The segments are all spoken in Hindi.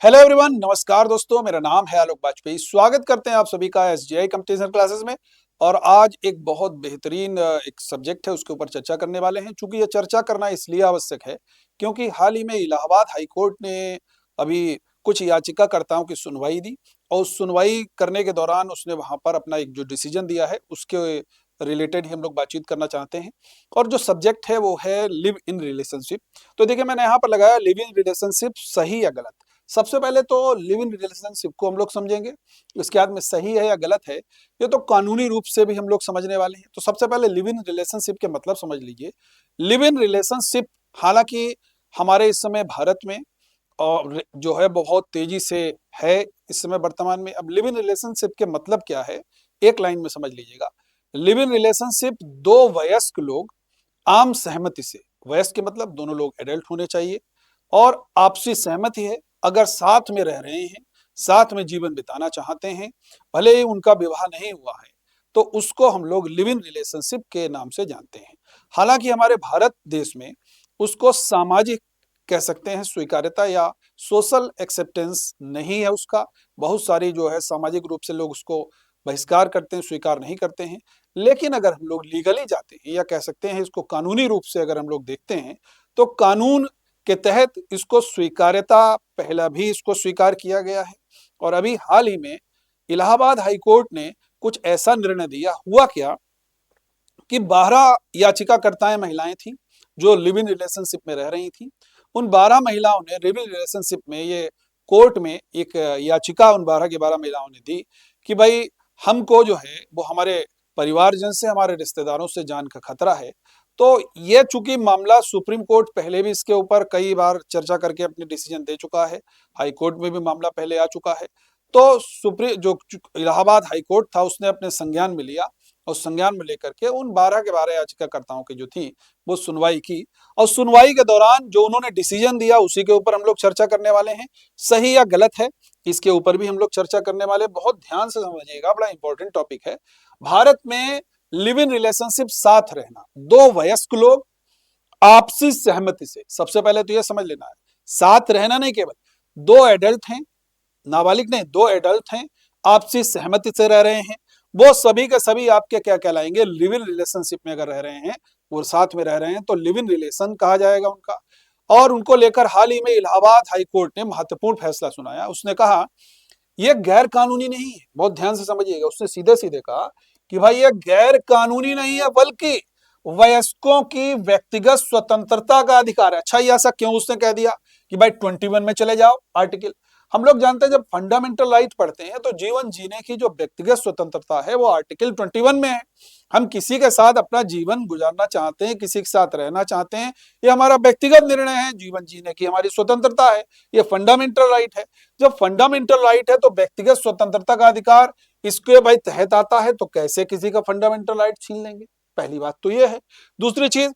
हेलो एवरीवन, नमस्कार दोस्तों। मेरा नाम है आलोक वाजपेयी। स्वागत करते हैं आप सभी का एसजीआई कंपटीशन क्लासेस में। और आज एक बहुत बेहतरीन एक सब्जेक्ट है, उसके ऊपर चर्चा करने वाले हैं। चूंकि ये चर्चा करना इसलिए आवश्यक है क्योंकि हाल ही में इलाहाबाद हाई कोर्ट ने अभी कुछ याचिकाकर्ताओं की सुनवाई दी और उस सुनवाई करने के दौरान उसने वहां पर अपना एक जो डिसीजन दिया है उसके रिलेटेड ही हम लोग बातचीत करना चाहते हैं। और जो सब्जेक्ट है वो है लिव इन रिलेशनशिप। तो देखिए, मैंने यहाँ पर लगाया लिव इन रिलेशनशिप सही या गलत। सबसे पहले तो लिव इन रिलेशनशिप को हम लोग समझेंगे, इसके बाद में सही है या गलत है ये तो कानूनी रूप से भी हम लोग समझने वाले हैं। तो सबसे पहले लिव इन रिलेशनशिप के मतलब समझ लीजिए। लिव इन रिलेशनशिप, हालांकि हमारे इस समय भारत में और जो है बहुत तेजी से है इस समय वर्तमान में। अब लिव इन रिलेशनशिप के मतलब क्या है, एक लाइन में समझ लीजिएगा। लिव इन रिलेशनशिप दो वयस्क लोग आम सहमति से, वयस्क के मतलब दोनों लोग एडल्ट होने चाहिए, और आपसी सहमति है अगर साथ में रह रहे हैं, साथ में जीवन बिताना चाहते हैं, भले ही उनका विवाह नहीं हुआ है, तो उसको हम लोग लिव इन रिलेशनशिप के नाम से जानते हैं। हालांकि हमारे भारत देश में उसको सामाजिक कह सकते हैं, स्वीकार्यता या सोशल एक्सेप्टेंस नहीं है उसका। बहुत सारी जो है सामाजिक रूप से लोग उसको बहिष्कार करते हैं, स्वीकार नहीं करते हैं। लेकिन अगर हम लोग लीगली जाते हैं या कह सकते हैं इसको कानूनी रूप से अगर हम लोग देखते हैं, तो कानून के तहत इसको स्वीकार्यता पहला भी इसको स्वीकार किया गया है। और अभी हाल ही में इलाहाबाद हाई कोर्ट ने कुछ ऐसा निर्णय दिया। हुआ क्या कि 12 याचिकाकर्ताएं महिलाएं थीं जो लिव इन रिलेशनशिप में रह रही थीं। उन 12 महिलाओं ने लिव इन रिलेशनशिप में ये कोर्ट में एक याचिका उन 12 की 12 महिलाओं ने दी कि भाई हमको जो है वो हमारे परिवारजन से, हमारे रिश्तेदारों से जान का खतरा है। तो ये चूंकि मामला सुप्रीम कोर्ट पहले भी इसके ऊपर कई बार चर्चा करके अपने डिसीजन दे चुका है, हाई कोर्ट में भी मामला पहले आ चुका है। तो सुप्रीम जो इलाहाबाद हाई कोर्ट था उसने अपने संज्ञान में लिया और संज्ञान में लेकर के उन 12 के 12 याचिकाकर्ताओं की जो थी वो सुनवाई की। और सुनवाई के दौरान जो उन्होंने डिसीजन दिया उसी के ऊपर हम लोग चर्चा करने वाले हैं। सही या गलत है इसके ऊपर भी हम लोग चर्चा करने वाले। बहुत ध्यान से समझिएगा, बड़ा इंपॉर्टेंट टॉपिक है। भारत में लिव इन रिलेशनशिप, साथ रहना, दो वयस्क लोग आपसी सहमति से, सबसे पहले तो यह समझ लेना है साथ रहना नहीं, केवल दो एडल्ट हैं, नाबालिग नहीं, दो एडल्ट हैं, आपसी सहमति से रह रहे हैं, वो सभी के सभी आपके क्या कहलाएंगे, लिव इन रिलेशनशिप में अगर रह रहे हैं, वो साथ में रह रहे हैं तो लिव इन रिलेशन कहा जाएगा उनका। और उनको लेकर हाल ही में इलाहाबाद हाई कोर्ट ने महत्वपूर्ण फैसला सुनाया। उसने कहा यह गैर कानूनी नहीं है, बहुत ध्यान से समझिएगा। उसने सीधे सीधे कहा कि भाई यह गैर कानूनी नहीं है बल्कि वयस्कों की व्यक्तिगत स्वतंत्रता का अधिकार है। अच्छा, ये ऐसा क्यों उसने कह दिया कि भाई 21 में चले जाओ आर्टिकल। हम लोग जानते हैं जब फंडामेंटल राइट पढ़ते हैं तो जीवन जीने की जो व्यक्तिगत स्वतंत्रता है वो आर्टिकल 21 में है। हम किसी के साथ अपना जीवन गुजारना चाहते हैं, किसी के साथ रहना चाहते हैं, ये हमारा व्यक्तिगत निर्णय है। जीवन जीने की हमारी स्वतंत्रता है, ये फंडामेंटल राइट है। जब फंडामेंटल राइट है तो व्यक्तिगत स्वतंत्रता का अधिकार इसके भाई तहत आता है, तो कैसे किसी का फंडामेंटल राइट छीन लेंगे? पहली बात तो ये है। दूसरी चीज,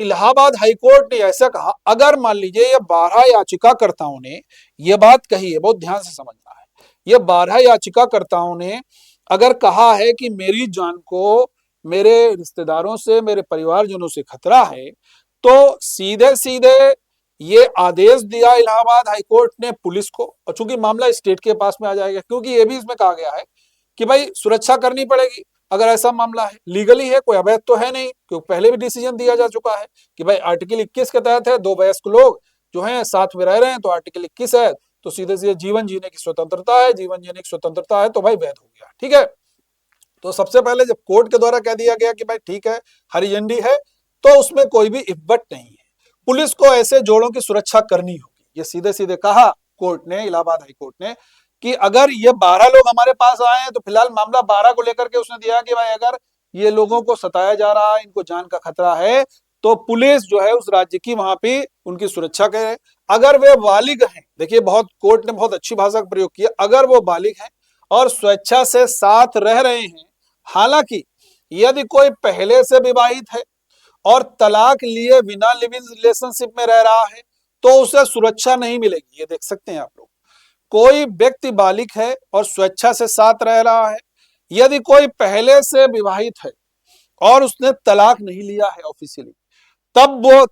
इलाहाबाद हाईकोर्ट ने ऐसा कहा, अगर मान लीजिए ये 12 याचिकाकर्ताओं ने ये बात कही है, बहुत ध्यान से समझना है, ये 12 याचिकाकर्ताओं ने अगर कहा है कि मेरी जान को मेरे रिश्तेदारों से, मेरे परिवारजनों से खतरा है, तो सीधे सीधे ये आदेश दिया इलाहाबाद हाईकोर्ट ने पुलिस को। और चूंकि मामला स्टेट के पास में आ जाएगा, क्योंकि ये भी इसमें कहा गया है कि भाई सुरक्षा करनी पड़ेगी। अगर ऐसा मामला है, लीगली है, कोई अवैध तो है नहीं, क्योंकि पहले भी डिसीजन दिया जा चुका है कि भाई आर्टिकल 21 के तहत है, दो वयस्क लोग जो हैं साथ में रह रहे हैं, तो आर्टिकल 21 है, तो सीधे सीधे जीवन जीने की स्वतंत्रता है, जीवन जीने की स्वतंत्रता है तो भाई वैध हो गया। ठीक है, तो सबसे पहले जब कोर्ट के द्वारा कह दिया गया कि भाई ठीक है, हरी झंडी है, तो उसमें कोई भी इफ्बट नहीं है। पुलिस को ऐसे जोड़ों की सुरक्षा करनी होगी, ये सीधे सीधे कहा कोर्ट ने, इलाहाबाद हाई कोर्ट ने, कि अगर ये 12 लोग हमारे पास आए हैं, तो फिलहाल मामला 12 को लेकर के उसने दिया कि भाई अगर ये लोगों को सताया जा रहा है, इनको जान का खतरा है, तो पुलिस जो है उस राज्य की वहां पे उनकी सुरक्षा करे। अगर वे बालिग हैं, देखिए बहुत कोर्ट ने बहुत अच्छी भाषा का प्रयोग किया, अगर वो बालिग हैं और स्वेच्छा से साथ रह रहे हैं, हालांकि यदि कोई पहले से विवाहित है और तलाक लिए बिना लिव इन रिलेशनशिप में रह रहा है, तो उसे सुरक्षा नहीं मिलेगी। ये देख सकते हैं आप लोग, कोई व्यक्ति बालिग है और स्वेच्छा से साथ रह रहा है, यदि कोई पहले से विवाहित है और उसने तलाक नहीं लिया है ऑफिशियली, तब वो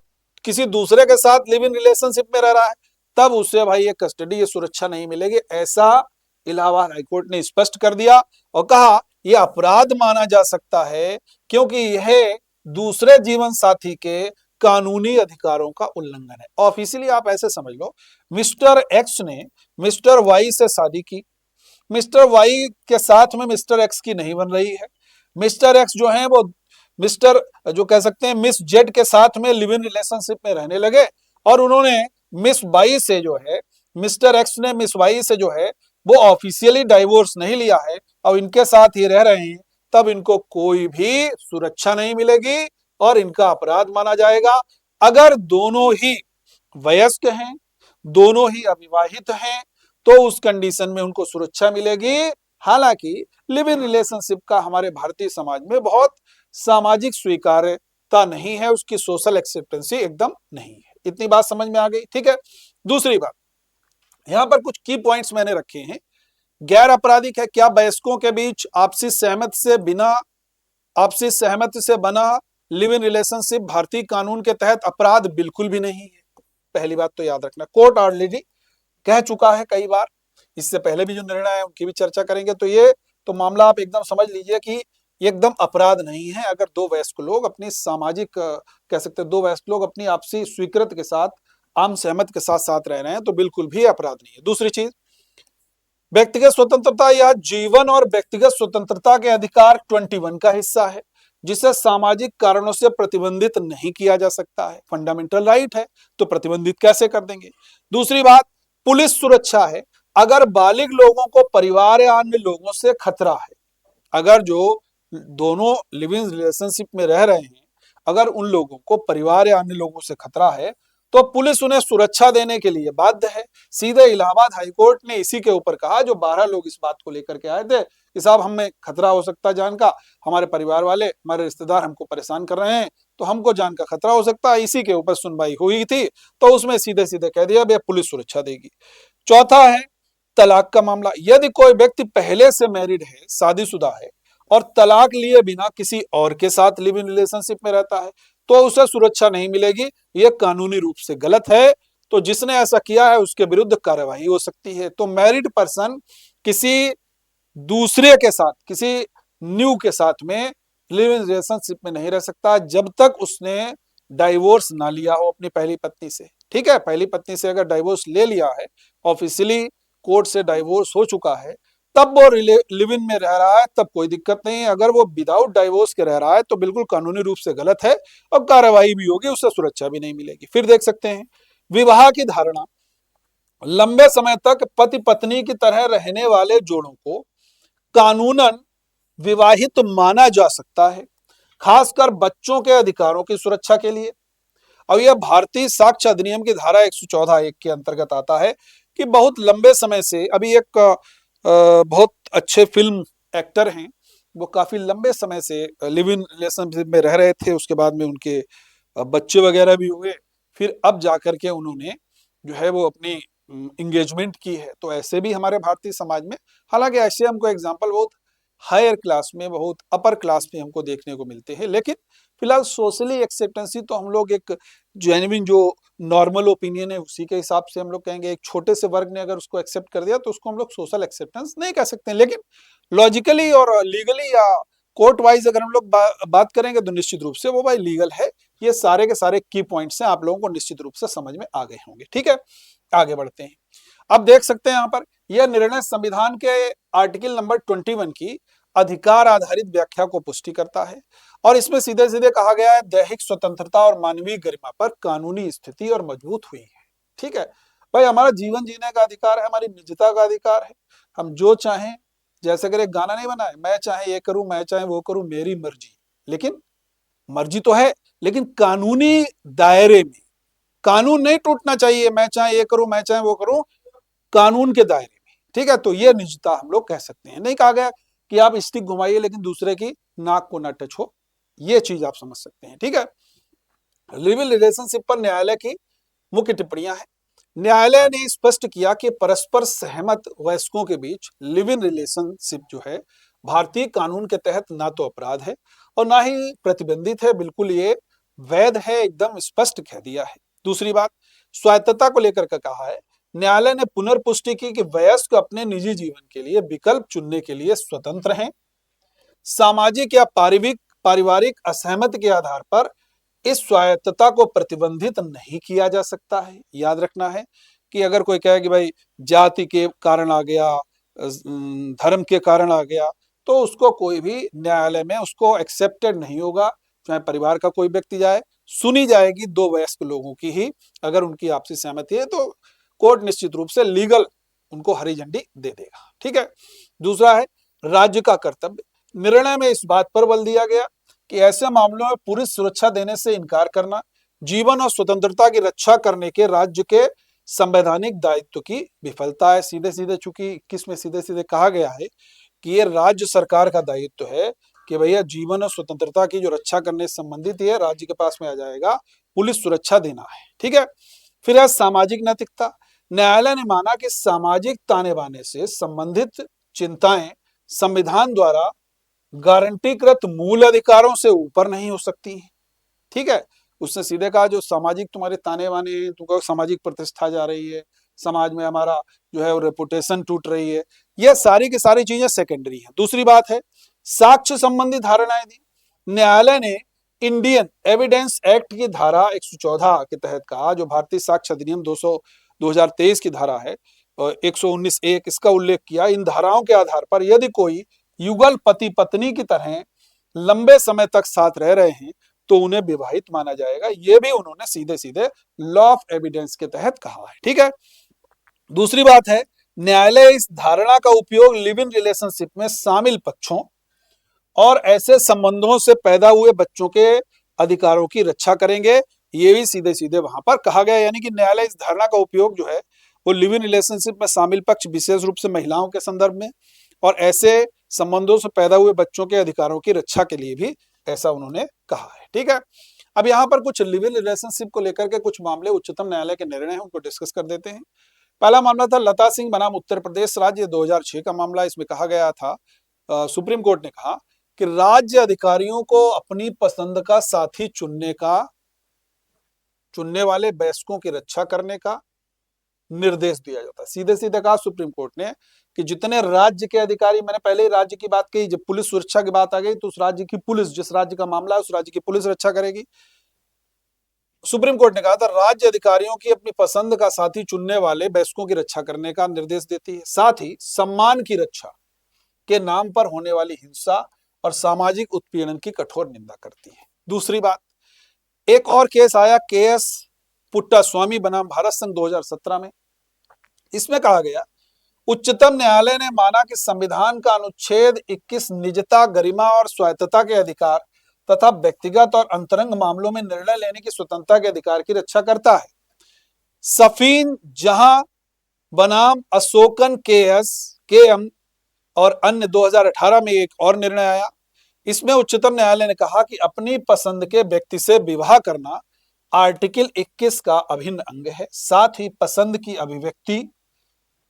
किसी दूसरे के साथ लिव इन रिलेशनशिप में रह रहा है, तब उसे भाई ये कस्टडी, ये सुरक्षा नहीं मिलेगी, ऐसा इलाहाबाद हाईकोर्ट ने स्पष्ट कर दिया और कहा यह अपराध माना जा सकता है क्योंकि यह दूसरे जीवन साथी के कानूनी अधिकारों का उल्लंघन है। ऑफिशियली आप ऐसे समझ लो, मिस्टर एक्स ने मिस्टर वाई से शादी की, मिस्टर वाई के साथ में मिस्टर एक्स की नहीं बन रही है, मिस्टर एक्स जो है वो मिस्टर जो कह सकते हैं मिस जेड के साथ में लिव इन रिलेशनशिप में रहने लगे और उन्होंने मिस वाई से जो है, मिस्टर एक्स ने मिस वाई से जो है वो ऑफिशियली डाइवोर्स नहीं लिया है और इनके साथ ही रह रहे हैं, तब इनको कोई भी सुरक्षा नहीं मिलेगी और इनका अपराध माना जाएगा। अगर दोनों ही वयस्क हैं, दोनों ही अविवाहित हैं, तो उस कंडीशन में उनको सुरक्षा मिलेगी। हालांकि लिव इन रिलेशनशिप का हमारे भारतीय समाज में बहुत सामाजिक स्वीकार्यता नहीं है, उसकी सोशल एक्सेप्टेंसी एकदम नहीं है। इतनी बात समझ में आ गई, ठीक है। दूसरी बात, यहां पर कुछ की पॉइंट्स मैंने रखे हैं। गैर आपराधिक है, क्या वयस्कों के बीच आपसी सहमति से बना लिव इन रिलेशनशिप भारतीय कानून के तहत अपराध बिल्कुल भी नहीं है। पहली बात तो याद रखना, कोर्ट ऑलरेडी कह चुका है कई बार, इससे पहले भी जो निर्णय है उनकी भी चर्चा करेंगे, तो ये तो मामला आप एकदम समझ लीजिए कि ये एकदम अपराध नहीं है। अगर दो वयस्क लोग अपनी सामाजिक कह सकते हैं, दो वयस्क लोग अपनी आपसी स्वीकृत के साथ, आम सहमत के साथ साथ रह रहे हैं तो बिल्कुल भी अपराध नहीं है। दूसरी चीज, व्यक्तिगत स्वतंत्रता या जीवन और व्यक्तिगत स्वतंत्रता के अधिकार 21 का हिस्सा है, जिसे सामाजिक कारणों से प्रतिबंधित नहीं किया जा सकता है। फंडामेंटल राइट है, तो प्रतिबंधित कैसे कर देंगे। दूसरी बात, पुलिस सुरक्षा है। अगर बालिग लोगों को परिवार या अन्य लोगों से खतरा है, अगर जो दोनों लिव इन रिलेशनशिप में रह रहे हैं, अगर उन लोगों को परिवार या अन्य लोगों से खतरा है, तो पुलिस उन्हें सुरक्षा देने के लिए बाध्य है। सीधे इलाहाबाद हाईकोर्ट ने इसी के ऊपर कहा, जो 12 लोग इस बात को लेकर के आए थे कि साहब हमें खतरा हो सकता है जान का, हमारे परिवार वाले, हमारे रिश्तेदार हमको परेशान कर रहे हैं, तो हमको जान का खतरा हो सकता है। इसी के ऊपर सुनवाई हुई थी, तो उसमें सीधे सीधे कह दिया भैया पुलिस सुरक्षा देगी। चौथा है तलाक का मामला। यदि कोई व्यक्ति पहले से मैरिड है, शादीशुदा है और तलाक लिए बिना किसी और के साथ लिव इन रिलेशनशिप में रहता है, तो उसे सुरक्षा नहीं मिलेगी। यह कानूनी रूप से गलत है, तो जिसने ऐसा किया है उसके विरुद्ध कार्रवाई हो सकती है। तो मैरिड पर्सन किसी दूसरे के साथ, किसी न्यू के साथ में लिव इन रिलेशनशिप में नहीं रह सकता जब तक उसने डाइवोर्स ना लिया हो अपनी पहली पत्नी से। ठीक है, पहली पत्नी से अगर डाइवोर्स ले लिया है, ऑफिशियली कोर्ट से डाइवोर्स हो चुका है, तब वो लिव इन में रह रहा है, तब कोई दिक्कत नहीं है। अगर वो विदाउट डाइवोर्स के रह रहा है तो बिल्कुल कानूनी रूप से गलत है और कार्रवाई भी होगी, उससे सुरक्षा भी नहीं मिलेगी। फिर देख सकते हैं विवाह की धारणा। लंबे समय तक पति पत्नी की तरह रहने वाले जोड़ों को कानूनन विवाहित माना जा सकता है, खासकर बच्चों के अधिकारों की सुरक्षा के लिए। और यह भारतीय साक्ष्य अधिनियम की धारा 114(1) के अंतर्गत आता है कि बहुत लंबे समय से, अभी एक बहुत अच्छे फिल्म एक्टर हैं, वो काफी लंबे समय से लिव इन रिलेशनशिप में रह रहे थे, उसके बाद में उनके बच्चे वगैरह भी हुए, फिर अब जाकर के उन्होंने जो है वो अपनी इंगेजमेंट की है। तो ऐसे भी हमारे भारतीय समाज में, हालांकि ऐसे हमको एग्जाम्पल बहुत हायर क्लास में, बहुत अपर क्लास में हमको देखने को मिलते हैं, लेकिन फिलहाल सोशली एक्सेप्टेंसी तो हम लोग एक जेन्युइन जो नॉर्मल ओपिनियन है उसी के हिसाब से हम लोग कहेंगे। एक छोटे से वर्ग ने अगर उसको एक्सेप्ट कर दिया तो उसको हम लोग सोशल एक्सेप्टेंस नहीं कह सकते हैं, लेकिन लॉजिकली और लीगली या कोर्ट वाइज अगर हम लोग बात करेंगे तो निश्चित रूप से वो भाई लीगल है। ये सारे के सारे की पॉइंट्स हैं, आप लोगों को निश्चित रूप से समझ में आ गए होंगे। ठीक है, आगे बढ़ते हैं। अब देख सकते हैं यहाँ पर यह निर्णय संविधान के आर्टिकल नंबर 21 की अधिकार आधारित व्याख्या को पुष्टि करता है और इसमें सीधे सीधे कहा गया है दैहिक स्वतंत्रता और मानवीय गरिमा पर कानूनी स्थिति और मजबूत हुई है। ठीक है भाई, हमारा जीवन जीने का अधिकार है, हमारी निजता का अधिकार है, हम जो चाहें, जैसे अगर एक गाना नहीं बना है, मैं चाहे ये करूं, मैं चाहे वो करूं, मेरी मर्जी, लेकिन मर्जी तो है लेकिन कानूनी दायरे में, कानून नहीं टूटना चाहिए। मैं चाहे ये करूं, मैं चाहे वो करूं, कानून के दायरे में। ठीक है, तो ये निजता हम लोग कह सकते हैं। नहीं कहा गया कि आप स्टिक घुमाइए लेकिन दूसरे की नाक को ना टच हो, ये चीज आप समझ सकते हैं। ठीक है, लिव इन रिलेशनशिप पर न्यायालय की मुख्य टिप्पणियां हैं। न्यायालय ने स्पष्ट किया कि परस्पर सहमत वयस्कों के बीच लिव इन रिलेशनशिप जो है भारतीय कानून के तहत ना तो अपराध है और ना ही प्रतिबंधित है, बिल्कुल ये वैध है, एकदम स्पष्ट कह दिया है। दूसरी बात, स्वायत्तता को लेकर के कहा है न्यायालय ने पुनर्पुष्टि की कि वयस्क अपने निजी जीवन के लिए विकल्प चुनने के लिए स्वतंत्र हैं। सामाजिक या पारिवारिक असहमति के आधार पर इस स्वायत्तता को प्रतिबंधित नहीं किया जा सकता है। याद रखना है कि अगर कोई कहे कि भाई जाति के कारण आ गया, धर्म के कारण आ गया, तो उसको कोई भी न्यायालय में उसको एक्सेप्टेड नहीं होगा। चाहे परिवार का कोई व्यक्ति जाए, सुनी जाएगी दो वयस्क लोगों की ही। अगर उनकी आपसी सहमति है तो कोर्ट निश्चित रूप से लीगल उनको हरी झंडी दे देगा। ठीक है। दूसरा है राज्य का कर्तव्य। निर्णय में इस बात पर बल दिया गया कि ऐसे मामलों में पुलिस सुरक्षा देने से इनकार करना जीवन और स्वतंत्रता की रक्षा करने के राज्य के संवैधानिक दायित्व की विफलता है। सीधे सीधे, चूंकि 21 में सीधे सीधे कहा गया है कि ये राज्य सरकार का दायित्व है कि भैया जीवन और स्वतंत्रता की जो रक्षा करने से संबंधित है, राज्य के पास में आ जाएगा, पुलिस सुरक्षा देना है। ठीक है। फिर है सामाजिक नैतिकता। न्यायालय ने माना कि सामाजिक ताने बाने से संबंधित चिंताएं संविधान द्वारा गारंटीकृत मूल अधिकारों से ऊपर नहीं हो सकती हैं। ठीक है। उसने सीधे कहा जो सामाजिक तुम्हारे ताने बाने हैं, तुमको सामाजिक प्रतिष्ठा जा रही है, समाज में हमारा जो है रेपुटेशन टूट रही है, ये सारी की सारी चीजें सेकेंडरी हैं। दूसरी बात है साक्ष्य संबंधी धारणाएं दी। न्यायालय ने इंडियन एविडेंस एक्ट की धारा 114 के तहत कहा, जो भारतीय साक्ष्य अधिनियम 2023 की धारा है, 119(1), इसका उल्लेख किया। इन धाराओं के आधार पर यदि कोई युगल पति पत्नी की तरह लंबे समय तक साथ रह रहे हैं तो उन्हें विवाहित माना जाएगा। यह भी उन्होंने सीधे सीधे लॉ ऑफ एविडेंस के तहत कहा है। ठीक है। दूसरी बात है न्यायालय इस धारणा का उपयोग लिव इन रिलेशनशिप में शामिल पक्षों और ऐसे संबंधों से पैदा हुए बच्चों के अधिकारों की रक्षा करेंगे। ये भी सीधे सीधे वहां पर कहा गया। यानी कि न्यायालय इस धारणा का उपयोग जो है वो लिव इन रिलेशनशिप में शामिल पक्ष, विशेष रूप से महिलाओं के संदर्भ में, और ऐसे संबंधों से पैदा हुए बच्चों के अधिकारों की रक्षा के लिए भी ऐसा उन्होंने कहा है। ठीक है। अब यहाँ पर कुछ लिव इन रिलेशनशिप को लेकर के कुछ मामले उच्चतम न्यायालय के निर्णय हैं, उनको डिस्कस कर देते हैं। पहला मामला था लता सिंह बनाम उत्तर प्रदेश राज्य, 2006 का मामला। इसमें कहा गया था, सुप्रीम कोर्ट ने कहा कि राज्य अधिकारियों को अपनी पसंद का साथी चुनने वाले वयस्कों की रक्षा करने का निर्देश दिया जाता है। सीधे सीधे कहा सुप्रीम कोर्ट ने कि जितने राज्य के अधिकारी, मैंने पहले ही राज्य की बात कही, जब पुलिस सुरक्षा की बात आ गई तो उस राज्य की पुलिस, जिस राज्य का मामला है उस राज्य की पुलिस रक्षा करेगी। सुप्रीम कोर्ट ने कहा था राज्य अधिकारियों की अपनी पसंद का साथी चुनने वाले वयस्कों की रक्षा करने का निर्देश देती है। साथ ही सम्मान की रक्षा के नाम पर होने वाली हिंसा और सामाजिक उत्पीड़न की कठोर निंदा करती है। दूसरी बात, एक और केस आया केएस पुट्टास्वामी बनाम भारत संघ 2017 में। इसमें कहा गया उच्चतम न्यायालय ने माना कि संविधान का अनुच्छेद 21 निजता, गरिमा और स्वायत्तता के अधिकार तथा व्यक्तिगत और अंतरंग मामलों में निर्णय लेने की स्वतंत्रता के अधिकार की रक्षा करता है। सफीन जहां बनाम अशोकन केएम और अन्य 2018 में एक और निर्णय आया। इसमें उच्चतम न्यायालय ने कहा कि अपनी पसंद के व्यक्ति से विवाह करना आर्टिकल 21 का अभिन्न अंग है। साथ ही पसंद की अभिव्यक्ति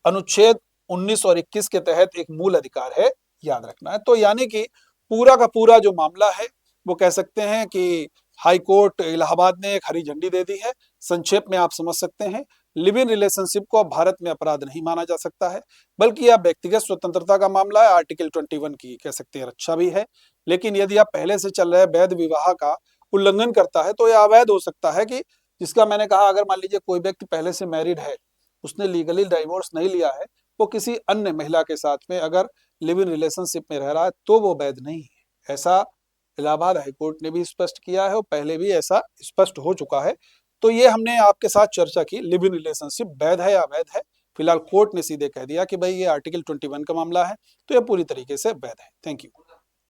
अनुच्छेद 19 और 21 के तहत एक मूल अधिकार है, याद रखना है। तो यानी कि पूरा का पूरा जो मामला है वो कह सकते हैं कि हाई कोर्ट इलाहाबाद ने एक हरी झंडी दे दी है। संक्षेप में आप समझ सकते हैं लिव इन रिलेशनशिप को अब भारत में अपराध नहीं माना जा सकता है, बल्कि यह व्यक्तिगत स्वतंत्रता का मामला है। आर्टिकल 21 की कह सकते हैं रक्षा भी है। लेकिन यदि आप पहले से चल रहे वैध विवाह का उल्लंघन करता है तो यह अवैध हो सकता है। कि जिसका मैंने कहा, अगर मान लीजिए कोई व्यक्ति पहले से मैरिड है, उसने लीगली डाइवोर्स नहीं लिया है, वो किसी अन्य महिला के साथ में अगर लिव इन रिलेशनशिप में रह रहा है तो वो वैध नहीं है। ऐसा इलाहाबाद हाईकोर्ट ने भी स्पष्ट किया है और पहले भी ऐसा स्पष्ट हो चुका है। तो ये हमने आपके साथ चर्चा की, लिव इन रिलेशनशिप वैध है या अवैध है। फिलहाल कोर्ट ने सीधे कह दिया कि भाई ये आर्टिकल 21 का मामला है, तो यह पूरी तरीके से वैध है। Thank you.